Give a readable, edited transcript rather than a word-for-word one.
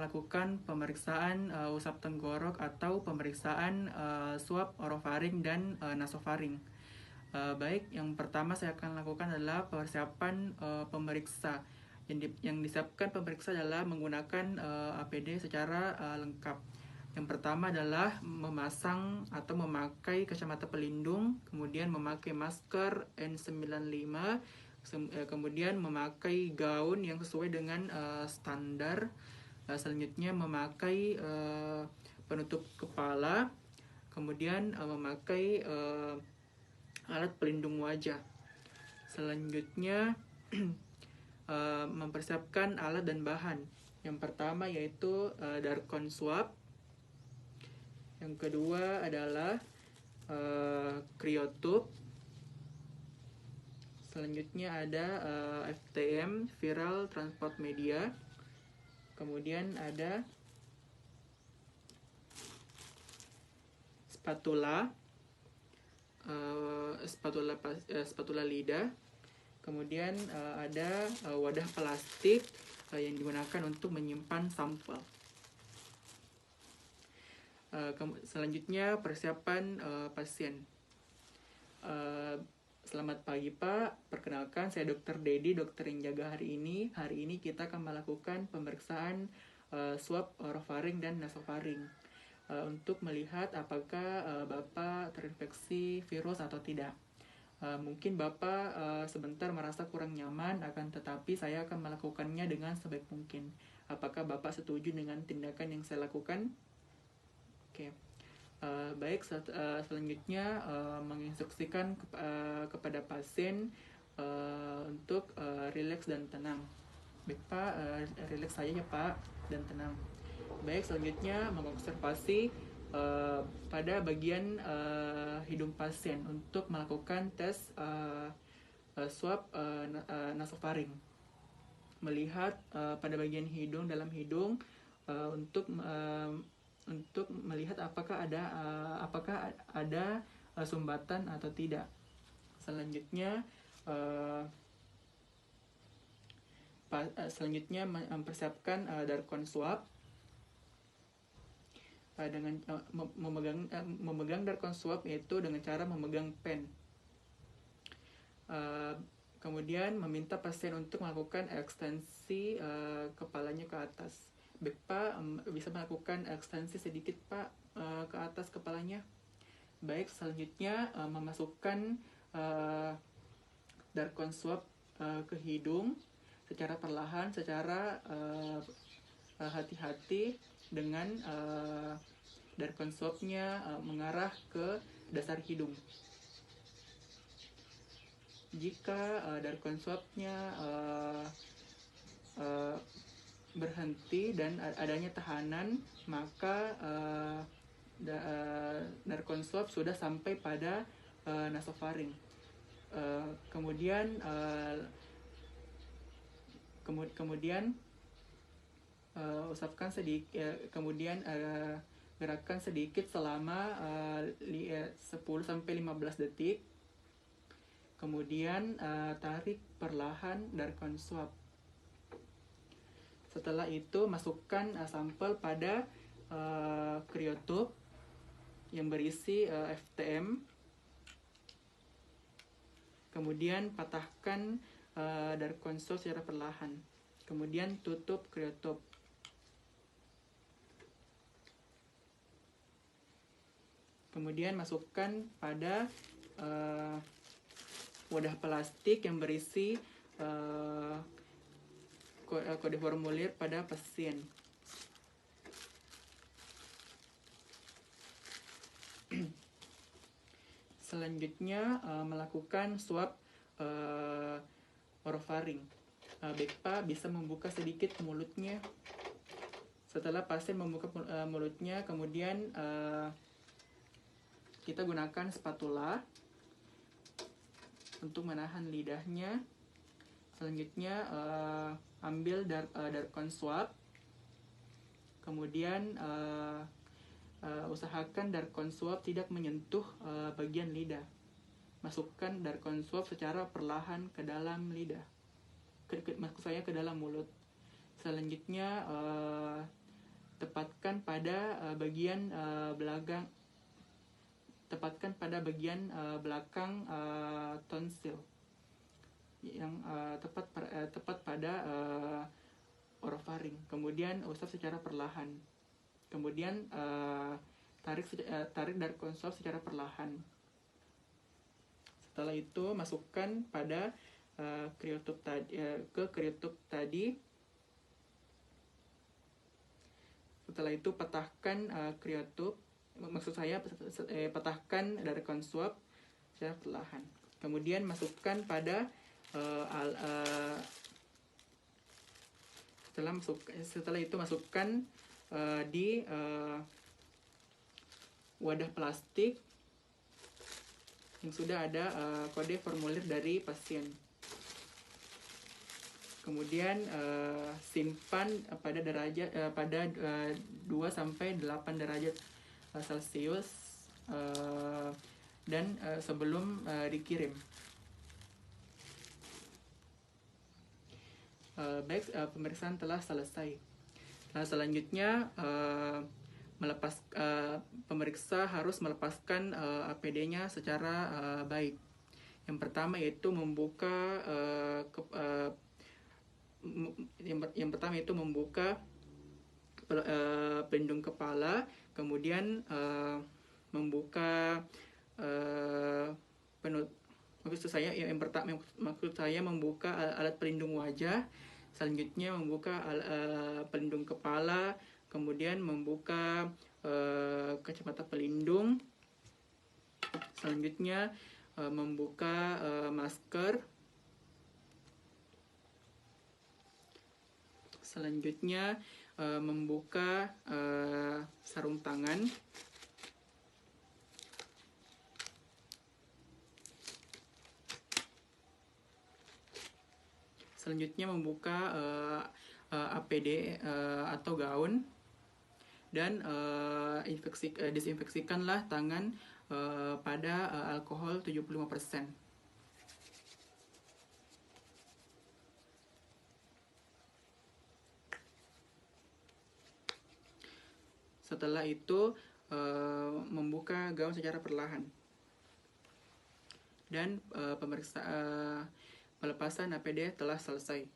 melakukan pemeriksaan usap tenggorok atau pemeriksaan swab orofaring dan nasofaring. Baik, yang pertama saya akan lakukan adalah persiapan pemeriksa. Yang disiapkan pemeriksa adalah menggunakan APD secara lengkap. Yang pertama adalah memasang atau memakai kacamata pelindung, kemudian memakai masker N95, kemudian memakai gaun yang sesuai dengan standar. Selanjutnya memakai penutup kepala, kemudian memakai alat pelindung wajah. Selanjutnya mempersiapkan alat dan bahan. Yang pertama yaitu Darkon swab. Yang kedua adalah cryotube. Selanjutnya ada FTM, viral transport media. Kemudian ada spatula, spatula lidah. Kemudian ada wadah plastik yang digunakan untuk menyimpan sampel. Selanjutnya persiapan pasien. Selamat pagi Pak, perkenalkan saya Dr. Dedi, dokter yang jaga hari ini. Hari ini kita akan melakukan pemeriksaan swab orofaring dan nasofaring untuk melihat apakah Bapak terinfeksi virus atau tidak. Mungkin Bapak sebentar merasa kurang nyaman, akan tetapi saya akan melakukannya dengan sebaik mungkin. Apakah Bapak setuju dengan tindakan yang saya lakukan? Oke. Baik, selanjutnya menginstruksikan kepada pasien untuk rileks dan tenang. Baik Pak, rileks saja ya Pak, dan tenang. Baik, selanjutnya mengobservasi pada bagian hidung pasien untuk melakukan tes swab nasofaring. Melihat pada bagian hidung, dalam hidung, untuk melihat apakah ada sumbatan atau tidak. Selanjutnya mempersiapkan Darkon swab dengan memegang Darkon swab, yaitu dengan cara memegang pen. Kemudian meminta pasien untuk melakukan ekstensi kepalanya ke atas. Baik Pak, bisa melakukan ekstensi sedikit Pak ke atas kepalanya. Baik, selanjutnya memasukkan Darkon swab ke hidung secara perlahan, secara hati-hati dengan Darkon swabnya mengarah ke dasar hidung. Jika Darkon swabnya berhenti dan adanya tahanan, maka Darkon swab sudah sampai pada nasofaring. Kemudian usapkan sedikit, kemudian gerakkan sedikit selama 10-15 detik. Kemudian tarik perlahan Darkon swab. Setelah itu masukkan sampel pada cryotube yang berisi FTM. Kemudian patahkan Darkon swab secara perlahan. Kemudian tutup cryotube. Kemudian masukkan pada wadah plastik yang berisi kode formulir pada pasien. Selanjutnya melakukan swab orofaring. Baik Pak, bisa membuka sedikit mulutnya. Setelah pasien membuka mulutnya, kemudian kita gunakan spatula untuk menahan lidahnya. Selanjutnya ambil Darkon swab. Kemudian usahakan Darkon swab tidak menyentuh bagian lidah. Masukkan Darkon swab secara perlahan ke dalam lidah, maksud saya ke dalam mulut. Selanjutnya pada bagian belakang, tepatkan pada bagian belakang tonsil yang tepat pada orofaring. Kemudian usap secara perlahan. Kemudian tarik dari konsol secara perlahan. Setelah itu masukkan pada kriotub tadi. Setelah itu petahkan kriotub, maksud saya petahkan dari konsol secara perlahan. Kemudian masukkan pada setelah itu masukkan di wadah plastik yang sudah ada kode formulir dari pasien. Kemudian simpan pada derajat pada 2 sampai 8 derajat Celcius dan sebelum dikirim. Baik, pemeriksaan telah selesai. Nah, selanjutnya pemeriksa harus melepaskan APD-nya secara baik. Yang pertama yaitu membuka pelindung kepala, kemudian membuka maksud saya membuka alat pelindung wajah, selanjutnya membuka pelindung kepala, kemudian membuka kacamata pelindung, selanjutnya membuka masker, selanjutnya membuka sarung tangan, selanjutnya membuka APD atau gaun, dan disinfeksikanlah tangan pada alkohol 75%. Setelah itu membuka gaun secara perlahan, dan pelepasan APD telah selesai.